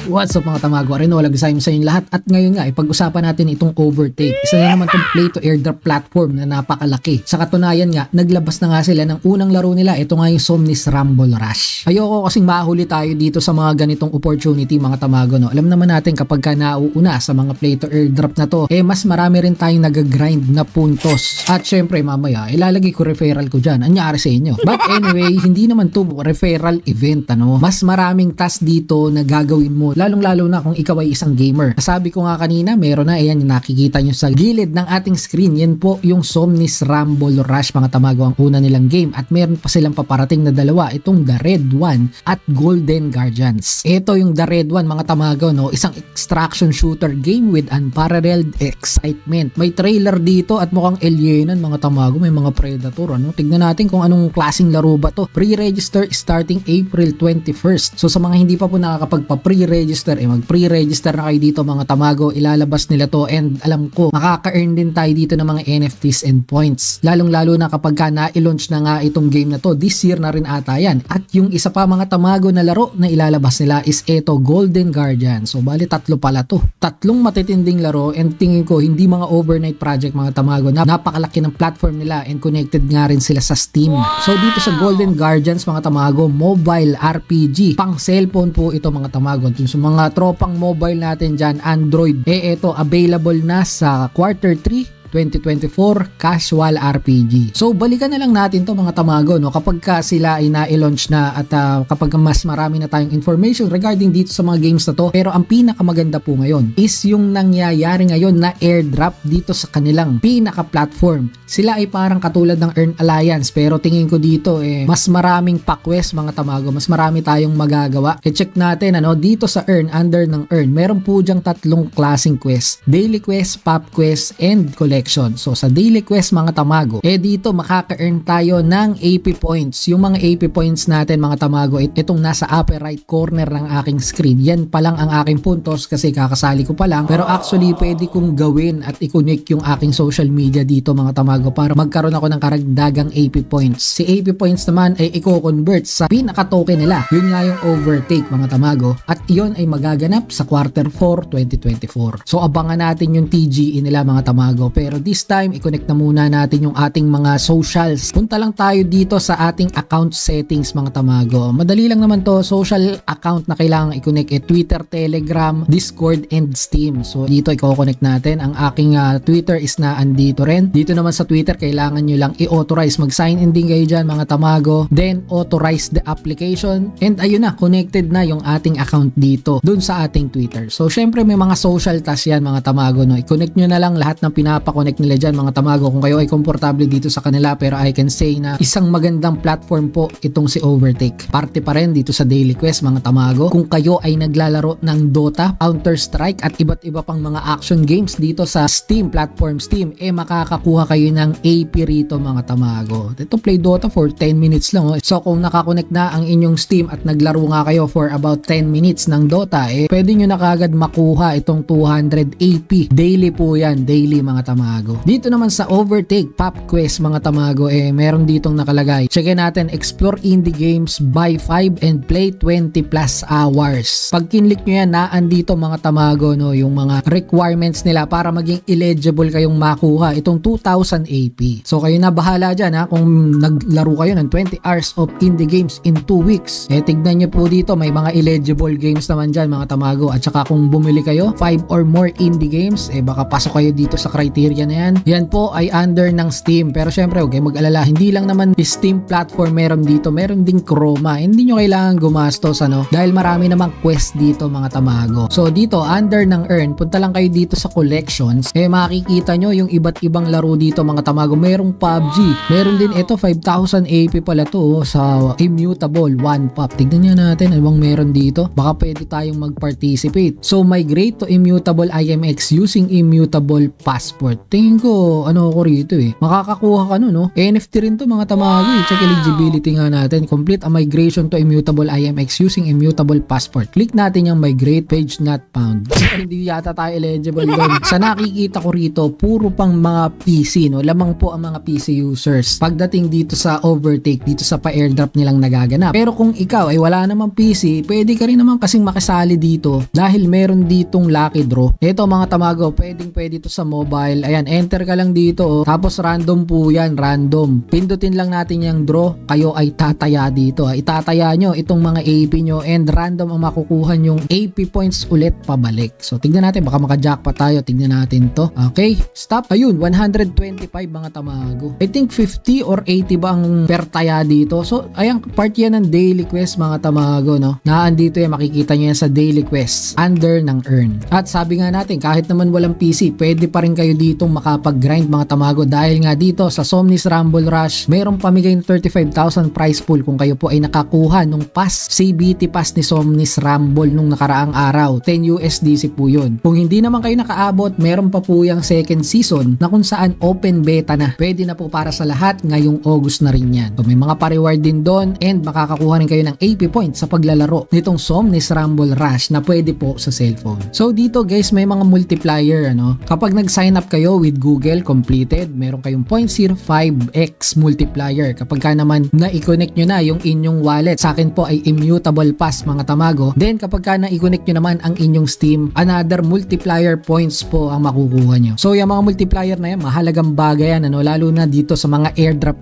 What's up mga tamago? Arino, lagay sa inyo lahat. At ngayon nga, pag-usapan natin itong Overtake. Isa na naman itong play to airdrop platform na napakalaki. Sa katunayan nga, naglabas na nga sila ng unang laro nila. Ito nga yung Somnis Rumble Rush. Ayoko kasing mahuli tayo dito sa mga ganitong opportunity mga tamago. No? Alam naman natin kapag ka nauuna sa mga play to airdrop na to, mas marami rin tayong nag-grind na puntos. At syempre mamaya, ilalagay ko referral ko dyan. Anyari sa inyo. But anyway, hindi naman to referral event. Ano? Mas maraming task dito na gagawin mo. Lalong-lalo na kung ikaw ay isang gamer. Sabi ko nga kanina, meron na, ayan yung nakikita nyo sa gilid ng ating screen. Yan po yung Somnis Rumble Rush mga tamago, ang una nilang game. At meron pa silang paparating na dalawa, itong The Red One at Golden Guardians. Ito yung The Red One mga tamago, no? Isang extraction shooter game with unparalleled excitement. May trailer dito at mukhang alienan mga tamago, may mga predator. Ano? Tignan natin kung anong klaseng laro ba to. Pre-register starting April 21st. So sa mga hindi pa po nakakapagpa-pre-register, mag-pre-register na kayo dito mga tamago, ilalabas nila to and alam ko makaka-earn din tayo dito ng mga NFTs and points, lalong lalo na kapag ka na-launch na nga itong game na to, this year na rin ata yan. At yung isa pa mga tamago na laro na ilalabas nila is eto, Golden Guardian. So bali tatlo pala to, tatlong matitinding laro and tingin ko hindi mga overnight project mga tamago, napakalaki ng platform nila and connected nga rin sila sa Steam. So dito sa Golden Guardians mga tamago, mobile RPG, pang cellphone po ito mga tamago. Sa mga tropang mobile natin dyan, Android, ito available na sa quarter 3 2024 casual RPG. So balikan na lang natin to mga tamago, no? Kapag ka sila ay na-launch na at kapag mas marami na tayong information regarding dito sa mga games na to. Pero ang pinakamaganda po ngayon is yung nangyayari ngayon na airdrop dito sa kanilang pinaka-platform. Sila ay parang katulad ng Earn Alliance, pero tingin ko dito mas maraming pa-quest mga tamago, mas marami tayong magagawa. Check natin ano, dito sa Earn, under ng Earn, meron po dyang tatlong klaseng quest: daily quest, pop quest, and collect. So sa daily quest mga tamago, dito makaka-earn tayo ng AP points. Yung mga AP points natin mga tamago, itong nasa upper right corner ng aking screen. Yan pa lang ang aking puntos kasi kakasali ko pa lang. Pero actually pwede kong gawin at i-connect yung aking social media dito mga tamago para magkaroon ako ng karagdagang AP points. Si AP points naman ay i-convert sa pinaka-token nila. Yun nga yung Overtake mga tamago. At yun ay magaganap sa quarter 4 2024. So abangan natin yung TGE nila mga tamago. Pero this time, i-connect na muna natin yung ating mga socials. Punta lang tayo dito sa ating account settings mga tamago. Madali lang naman to. Social account na kailangan i-connect Twitter, Telegram, Discord, and Steam. So dito i-connect natin. Ang aking Twitter is na andito rin. Dito naman sa Twitter, kailangan nyo lang i-authorize. Mag-sign in din kayo dyan mga tamago. Then authorize the application. And ayun na, connected na yung ating account dito dun sa ating Twitter. So syempre may mga social tasks yan mga tamago. No? I-connect nyo na lang lahat ng pinapakonnect nila dyan mga tamago kung kayo ay komportable dito sa kanila. Pero I can say na isang magandang platform po itong si Overtake. Parte pa rin dito sa daily quest mga tamago. Kung kayo ay naglalaro ng Dota, Counter-Strike at iba't iba pang mga action games dito sa Steam, platform Steam, makakakuha kayo ng AP rito mga tamago. Ito play Dota for 10 minutes lang. So kung nakakonect na ang inyong Steam at naglaro nga kayo for about 10 minutes ng Dota, pwede nyo na kagad makuha itong 200 AP. Daily po yan, daily mga tamago. Dito naman sa Overtake Pop Quest mga tamago, meron ditong nakalagay. Checkin natin, explore indie games, buy 5 and play 20 plus hours. Pag kinlik nyo yan, naandito mga tamago, no, yung mga requirements nila para maging eligible kayong makuha itong 2,000 AP. So kayo na bahala dyan kung naglaro kayo ng 20 hours of indie games in 2 weeks. Tignan nyo po dito, may mga eligible games naman dyan mga tamago. At saka kung bumili kayo 5 or more indie games, baka pasok kayo dito sa criteria na yan. Yan po ay under ng Steam. Pero syempre, huwag kayong mag-alala. Hindi lang naman Steam platform meron dito. Meron ding Chroma. Hindi nyo kailangan gumastos dahil marami namang quest dito mga tamago. So dito, under ng Earn, punta lang kayo dito sa collections. Makikita nyo yung iba't ibang laro dito mga tamago. Merong PUBG. Meron din ito, 5,000 AP pala to sa Immutable 1 Pop. Tignan nyo natin anong meron dito. Baka pwede tayong mag-participate. So migrate to Immutable IMX using Immutable Passport. tingin ko ano ko rito eh. Makakakuha ka no. NFT rin to mga tamago eh. Check eligibility nga natin. Complete a migration to immutable IMX using immutable passport. Click natin yung migrate, page not found. Hindi yata tayo eligible doon. Sa nakikita ko rito, puro pang mga PC no. Lamang po ang mga PC users. Pagdating dito sa overtake, dito sa pa-airdrop nilang nagaganap. Pero kung ikaw ay wala namang PC, pwede ka rin naman kasing makisali dito dahil meron ditong lucky draw. Ito mga tamago, pwede to sa mobile. Ayan, enter ka lang dito oh. Tapos random po yan, random. Pindutin lang natin yung draw, kayo ay tataya dito. Itataya nyo itong mga AP nyo and random ang makukuha yung AP points ulit pabalik. So tignan natin, baka maka-jackpot tayo. Tignan natin to. Okay, stop. Ayun, 125 mga tamago. I think 50 or 80 ba ang per taya dito. So ayan, part yan ng daily quest mga tamago no. Naandito yan, makikita nyo yan sa daily quests under ng earn. At sabi nga natin, kahit naman walang PC, pwede pa rin kayo ditong makapag-grind mga tamago dahil nga dito sa Somnis Rumble Rush, mayroong pamigay ng 35,000 prize pool kung kayo po ay nakakuha nung pass, CBT pass ni Somnis Rumble nung nakaraang araw. 10 USDC po yun. Kung hindi naman kayo nakaabot, meron pa po yung second season na kung saan open beta na. Pwede na po para sa lahat ngayong August na rin yan. So may mga pa-reward din doon and makakakuha rin kayo ng AP points sa paglalaro nitong Somnis Rumble Rush na pwede po sa cellphone. So dito guys, may mga multiplier ano. Kapag nag-sign up kayo with Google completed, meron kayong 0.05x multiplier. Kapag ka naman na-i-connect nyo na yung inyong wallet, sa akin po ay immutable pass mga tamago. Then kapag ka na-i-connect nyo naman ang inyong Steam, another multiplier points po ang makukuha nyo. So yung mga multiplier na yan, mahalagang bagay yan ano, lalo na dito sa mga airdrop.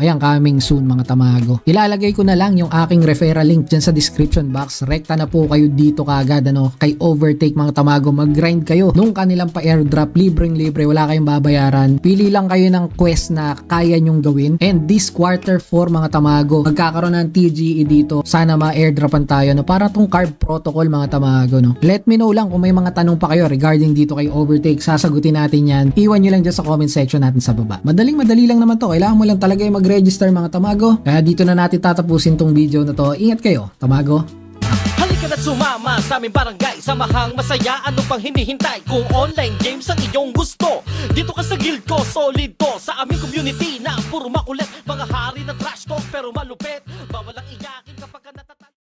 Ayan, coming soon mga tamago. Ilalagay ko na lang yung aking referral link dyan sa description box. Rekta na po kayo dito kagad ano, kay Overtake mga tamago. Mag-grind kayo nung kanilang pa-airdrop, libreng-libre, wala kayong babayaran. Pili lang kayo ng quest na kaya nyong gawin. And this quarter 4 mga tamago, magkakaroon ng TGE dito. Sana ma-airdropan tayo no, para tong carb protocol mga tamago no. Let me know lang kung may mga tanong pa kayo regarding dito kay Overtake. Sasagutin natin yan. Iwan nyo lang dyan sa comment section natin sa baba. Madali lang naman to. Kailangan mo lang talaga yung mag-register mga tamago. Kaya dito na natin tatapusin tong video na to. Ingat kayo, tamago. Halika na't sumama sa aming barangay. Samahang masaya, ano pang hinihintay? Kung online games ang iyong gusto, dito ka sa guild ko, solid to. Sa aming community na puro makulit, mga hari ng trash talk pero malupit.